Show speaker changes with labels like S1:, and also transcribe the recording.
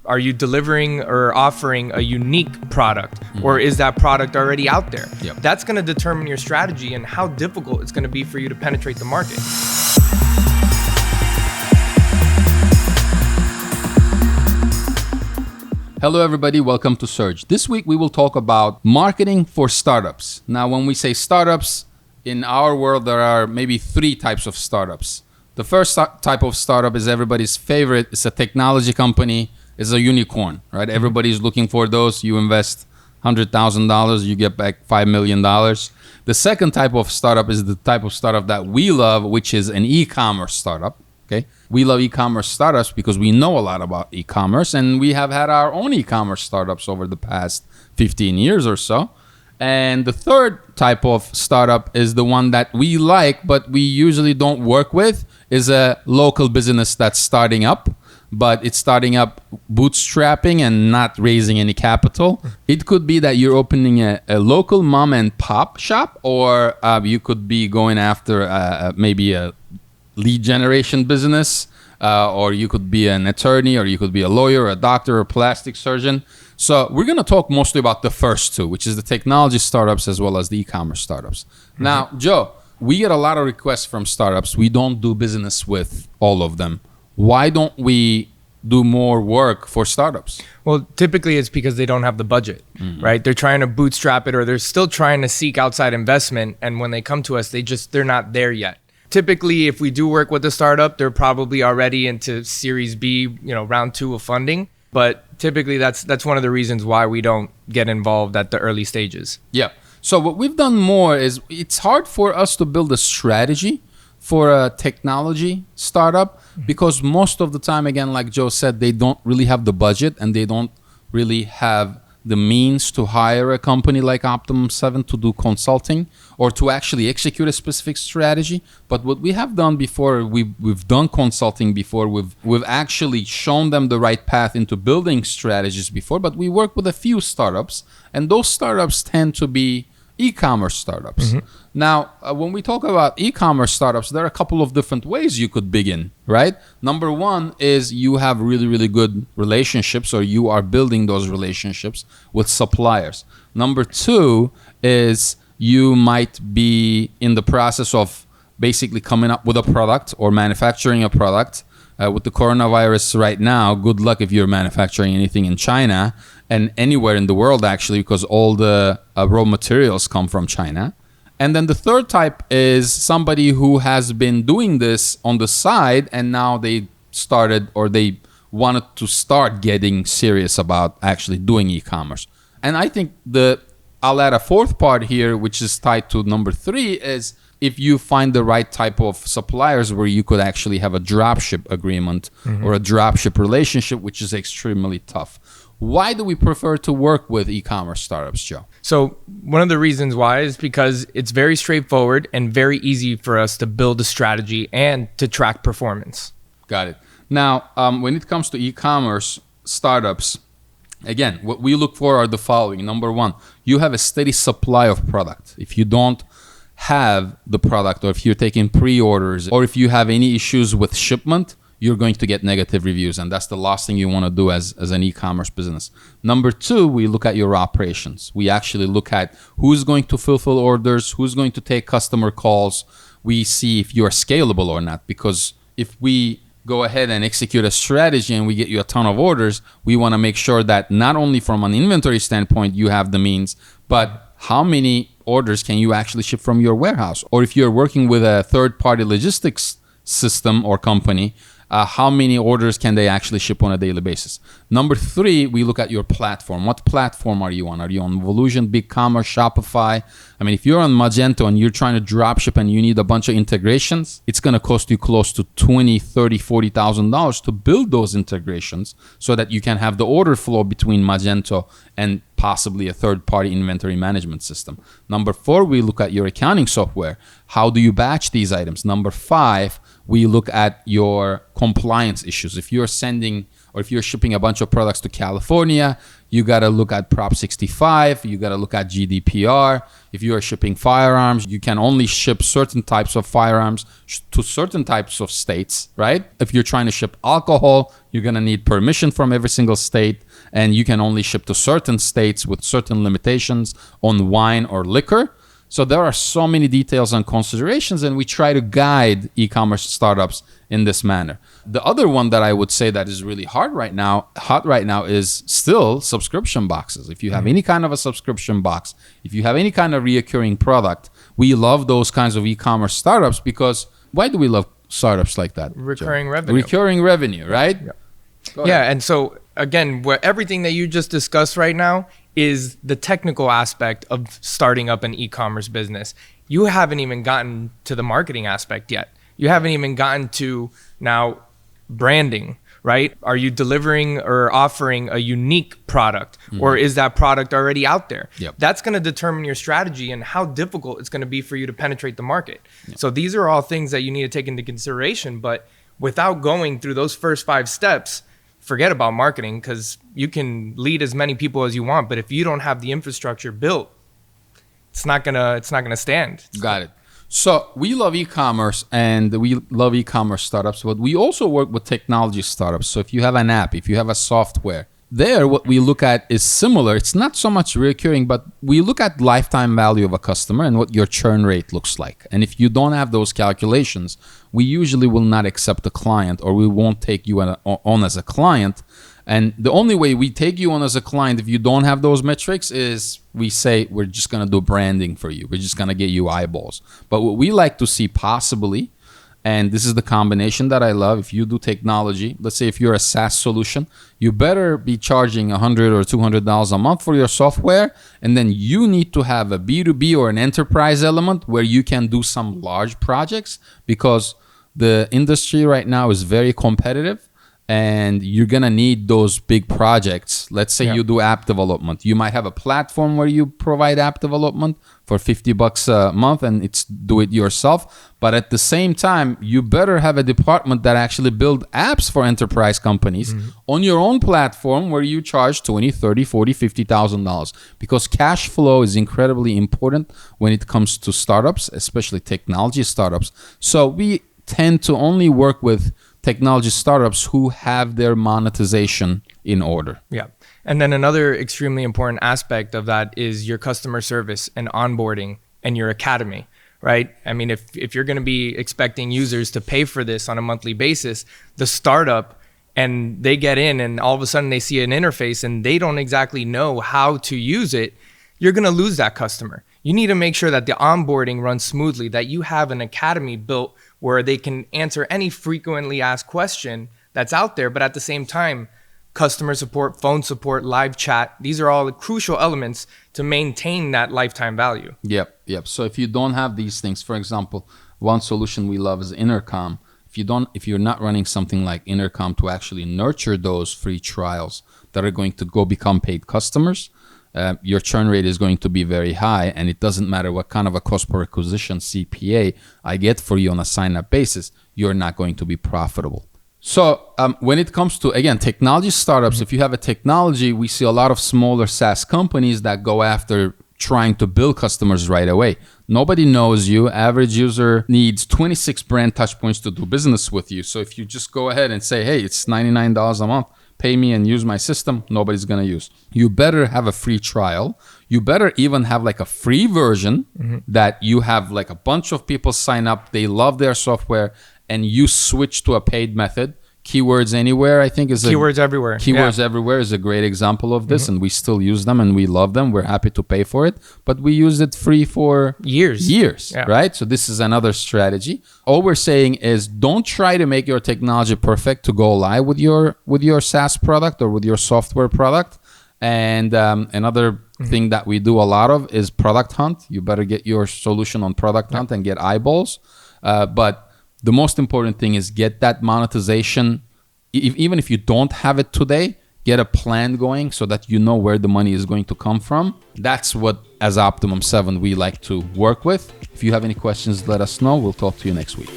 S1: Are you delivering or offering a unique product, or is that product already out there?
S2: Yep.
S1: That's going to determine your strategy and how difficult it's going to be for you to penetrate the market.
S2: Hello everybody, welcome to Surge. This week we will talk about marketing for startups. Now when we say startups, in our world there are maybe three types of startups. The first type of startup is everybody's favorite. It's a technology company. It's a unicorn, right? Everybody's looking for those. You invest $100,000, you get back $5 million. The second type of startup is the type of startup that we love, which is an e-commerce startup. Okay, we love e-commerce startups because we know a lot about e-commerce, and we have had our own e-commerce startups over the past 15 years or so. And the third type of startup is the one that we like, but we usually don't work with, is a local business that's starting up, but it's starting up bootstrapping and not raising any capital. It could be that you're opening a local mom and pop shop, or you could be going after maybe a lead generation business, or you could be an attorney, or you could be a lawyer, a doctor, or a plastic surgeon. So we're going to talk mostly about the first two, which is the technology startups as well as the e-commerce startups. Now, Joe, we get a lot of requests from startups. We don't do business with all of them. Why don't we do more work for startups?
S1: Well, typically it's because they don't have the budget, right? They're trying to bootstrap it, or they're still trying to seek outside investment. And when they come to us, they're not there yet. Typically, if we do work with a startup, they're probably already into Series B, round 2 of funding. But typically, that's one of the reasons why we don't get involved at the early stages.
S2: Yeah. So what we've done more is it's hard for us to build a strategy for a technology startup because most of the time, again, like Joe said, they don't really have the budget and they don't really have the means to hire a company like Optimum 7 to do consulting or to actually execute a specific strategy. But what we have done before, we've done consulting before, we've actually shown them the right path into building strategies before, but we work with a few startups, and those startups tend to be e-commerce startups. Now, when we talk about e-commerce startups, there are a couple of different ways you could begin, right? Number one is you have really, really good relationships, or you are building those relationships with suppliers. Number two is you might be in the process of basically coming up with a product or manufacturing a product. With the coronavirus right now, good luck if you're manufacturing anything in China and anywhere in the world, actually, because all the raw materials come from China. And then the third type is somebody who has been doing this on the side, and now they started, or they wanted to start getting serious about actually doing e-commerce. And I think I'll add a fourth part here, which is tied to number 3, is if you find the right type of suppliers where you could actually have a dropship agreement or a dropship relationship, which is extremely tough. Why do we prefer to work with e-commerce startups, Joe? So
S1: one of the reasons why is because it's very straightforward and very easy for us to build a strategy and to track performance.
S2: Got it. Now, when it comes to e-commerce startups, again, what we look for are the following. Number one, you have a steady supply of product. If you don't have the product, or if you're taking pre-orders, or if you have any issues with shipment, you're going to get negative reviews, and that's the last thing you want to do as an e-commerce business. Number two, we look at your operations. We actually look at who's going to fulfill orders, who's going to take customer calls. We see if you are scalable or not, because if we go ahead and execute a strategy and we get you a ton of orders, we want to make sure that not only from an inventory standpoint you have the means, but how many orders can you actually ship from your warehouse? Or if you're working with a third-party logistics system or company, how many orders can they actually ship on a daily basis? Number three, we look at your platform. What platform are you on? Are you on Volusion, BigCommerce, Shopify? I mean, if you're on Magento and you're trying to dropship and you need a bunch of integrations, it's going to cost you close to $20,000, $30,000, $40,000 to build those integrations so that you can have the order flow between Magento and possibly a third-party inventory management system. Number four, we look at your accounting software. How do you batch these items? Number five, we look at your compliance issues. If you're sending Or if you're shipping a bunch of products to California, you got to look at Prop 65. You got to look at GDPR. If you are shipping firearms, you can only ship certain types of firearms to certain types of states, right? If you're trying to ship alcohol, you're going to need permission from every single state, and you can only ship to certain states with certain limitations on wine or liquor. So there are so many details and considerations, and we try to guide e-commerce startups in this manner. The other one that I would say that is really hot right now is still subscription boxes. If you have any kind of a subscription box, if you have any kind of reoccurring product, we love those kinds of e-commerce startups because why do we love startups like that?
S1: Recurring
S2: Joe?
S1: revenue.
S2: Recurring revenue, right?
S1: Yeah, and so again, everything that you just discussed right now is the technical aspect of starting up an e-commerce business. You haven't even gotten to the marketing aspect yet. You haven't even gotten to now branding, right? Are you delivering or offering a unique product, or is that product already out there?
S2: Yep.
S1: That's going to determine your strategy and how difficult it's going to be for you to penetrate the market. Yep. So these are all things that you need to take into consideration, but without going through those first 5 steps, forget about marketing, because you can lead as many people as you want, but if you don't have the infrastructure built, it's not gonna stand.
S2: Got it. So we love e-commerce and we love e-commerce startups, but we also work with technology startups. So if you have an app, if you have a software, there what we look at is similar. It's not so much recurring, but we look at lifetime value of a customer and what your churn rate looks like. And if you don't have those calculations, we usually will not accept a client, or we won't take you on as a client. And the only way we take you on as a client, if you don't have those metrics, is we say we're just going to do branding for you. We're just going to get you eyeballs. But what we like to see possibly, and this is the combination that I love, if you do technology, let's say if you're a SaaS solution, you better be charging $100 or $200 a month for your software. And then you need to have a B2B or an enterprise element where you can do some large projects, because the industry right now is very competitive. And you're going to need those big projects. Let's say you do app development. You might have a platform where you provide app development for $50 a month and it's do it yourself. But at the same time, you better have a department that actually build apps for enterprise companies on your own platform where you charge $20, $30, $40, $50,000. Because cash flow is incredibly important when it comes to startups, especially technology startups. So we tend to only work with technology startups who have their monetization in order.
S1: Yeah. And then another extremely important aspect of that is your customer service and onboarding and your academy, right? I mean, if you're going to be expecting users to pay for this on a monthly basis, the startup, and they get in and all of a sudden they see an interface and they don't exactly know how to use it, you're going to lose that customer. You need to make sure that the onboarding runs smoothly, that you have an academy built where they can answer any frequently asked question that's out there, but at the same time, customer support, phone support, live chat, these are all the crucial elements to maintain that lifetime value.
S2: Yep. So if you don't have these things, for example, one solution we love is Intercom. If you're not running something like Intercom to actually nurture those free trials that are going to go become paid customers, your churn rate is going to be very high, and it doesn't matter what kind of a cost per acquisition CPA I get for you on a sign-up basis, you're not going to be profitable. So when it comes to, again, technology startups, if you have a technology, we see a lot of smaller SaaS companies that go after trying to build customers right away. Nobody knows you. Average user needs 26 brand touch points to do business with you. So if you just go ahead and say, hey, it's $99 a month, pay me and use my system, nobody's going to use. You better have a free trial. You better even have like a free version that you have like a bunch of people sign up, they love their software, and you switch to a paid method. Keywords Anywhere, I think, is
S1: Keywords Everywhere.
S2: Keywords Everywhere is a great example of this, and we still use them and we love them. We're happy to pay for it, but we use it free for years, right? So this is another strategy. All we're saying is don't try to make your technology perfect to go live with your SaaS product or with your software product. And another thing that we do a lot of is product hunt. You better get your solution on product hunt and get eyeballs. But the most important thing is get that monetization. Even if you don't have it today, get a plan going so that you know where the money is going to come from. That's what, as Optimum 7, we like to work with. If you have any questions, let us know. We'll talk to you next week.